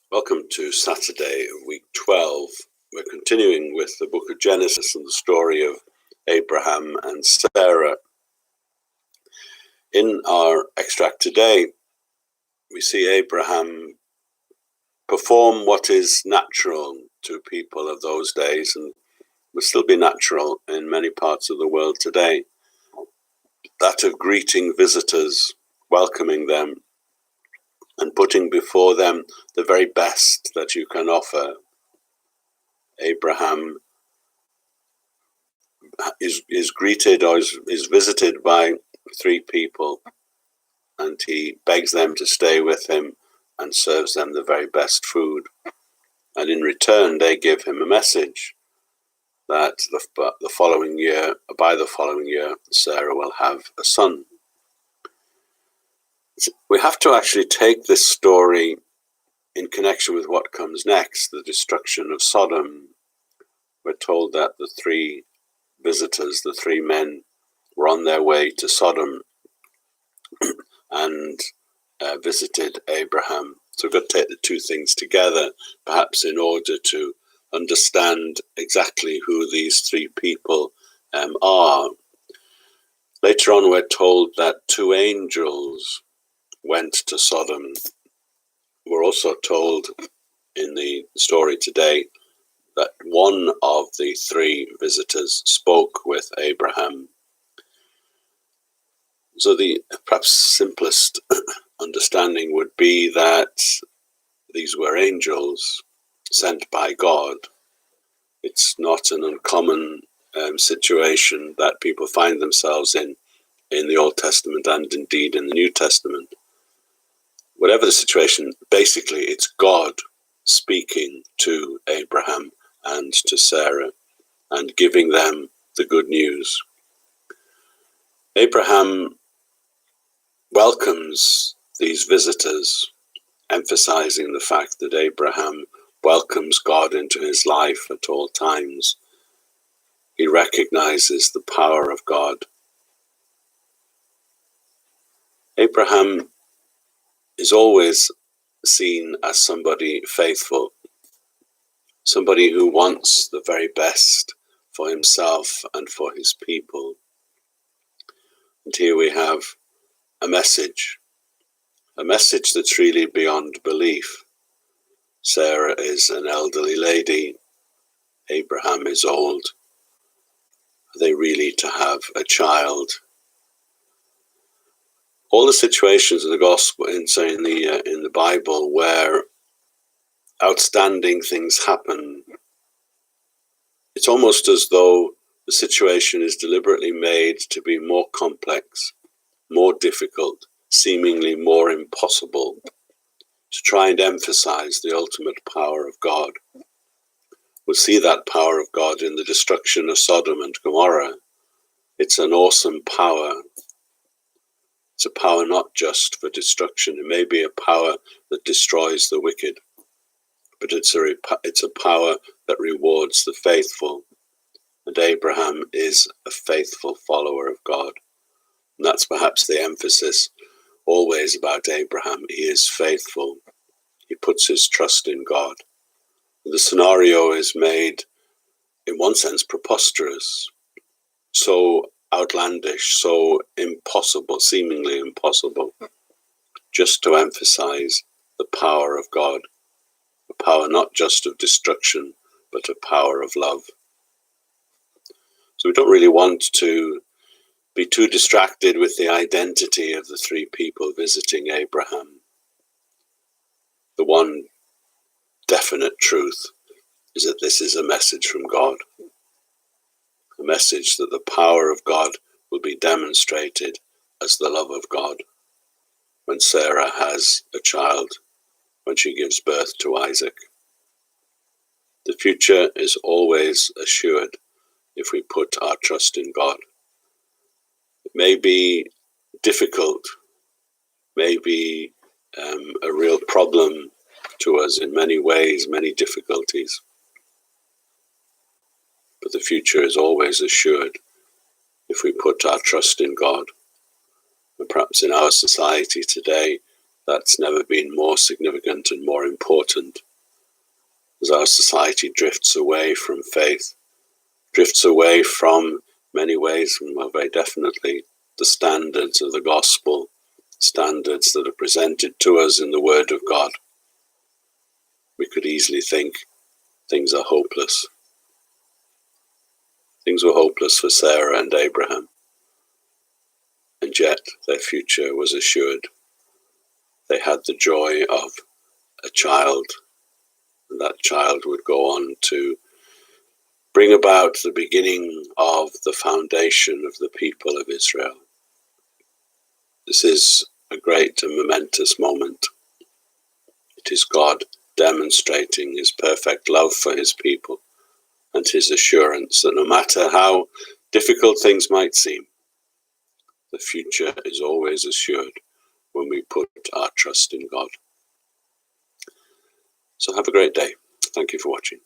Welcome to Saturday of week 12. We're continuing with the book of Genesis and the story of Abraham and Sarah. In our extract today, we see Abraham perform what is natural to people of those days and will still be natural in many parts of the world today. That of greeting visitors, welcoming them, and putting before them the very best that you can offer. Abraham is greeted or is visited by three people, and he begs them to stay with him and serves them the very best food. And in return, they give him a message that by the following year, Sarah will have a son. We have to actually take this story in connection with what comes next, the destruction of Sodom. We're told that the three visitors, the three men, were on their way to Sodom and visited Abraham. So we've got to take the two things together, perhaps in order to understand exactly who these three people are. Later on, we're told that two angels went to Sodom. We're also told in the story today that one of the three visitors spoke with Abraham. So the perhaps simplest understanding would be that these were angels sent by God. It's not an uncommon situation that people find themselves in the Old Testament and indeed in the New Testament. Whatever the situation, basically it's God speaking to Abraham and to Sarah and giving them the good news. Abraham welcomes these visitors, emphasizing the fact that Abraham welcomes God into his life at all times. He recognizes the power of God. Abraham is always seen as somebody faithful, somebody who wants the very best for himself and for his people. And here we have a message that's really beyond belief. Sarah is an elderly lady. Abraham is old. Are they really to have a child? All the situations in the gospel, in the Bible, where outstanding things happen, it's almost as though the situation is deliberately made to be more complex, more difficult, seemingly more impossible, to try and emphasize the ultimate power of God. We'll see that power of God in the destruction of Sodom and Gomorrah. It's an awesome power. It's a power not just for destruction. It may be a power that destroys the wicked, but it's a power that rewards the faithful. And Abraham is a faithful follower of God. And that's perhaps the emphasis always about Abraham. He is faithful. He puts his trust in God. The scenario is made, in one sense, preposterous, so outlandish, so impossible, seemingly impossible, just to emphasize the power of God, a power not just of destruction, but a power of love. So we don't really want to be too distracted with the identity of the three people visiting Abraham. The one definite truth is that this is a message from God, a message that the power of God will be demonstrated as the love of God when Sarah has a child, when she gives birth to Isaac. The future is always assured if we put our trust in God. It may be difficult, may be a real problem to us in many ways, many difficulties, but the future is always assured if we put our trust in God. And perhaps in our society today, That's never been more significant and more important as our society drifts away from faith, drifts away from many ways, well, very definitely, the standards of the gospel, standards that are presented to us in the Word of God. We could easily think things are hopeless. Things were hopeless for Sarah and Abraham, and yet their future was assured. They had the joy of a child, and that child would go on to bring about the beginning of the foundation of the people of Israel. This is a great and momentous moment. It is God demonstrating his perfect love for his people and his assurance that no matter how difficult things might seem, the future is always assured when we put our trust in God. So have a great day. Thank you for watching.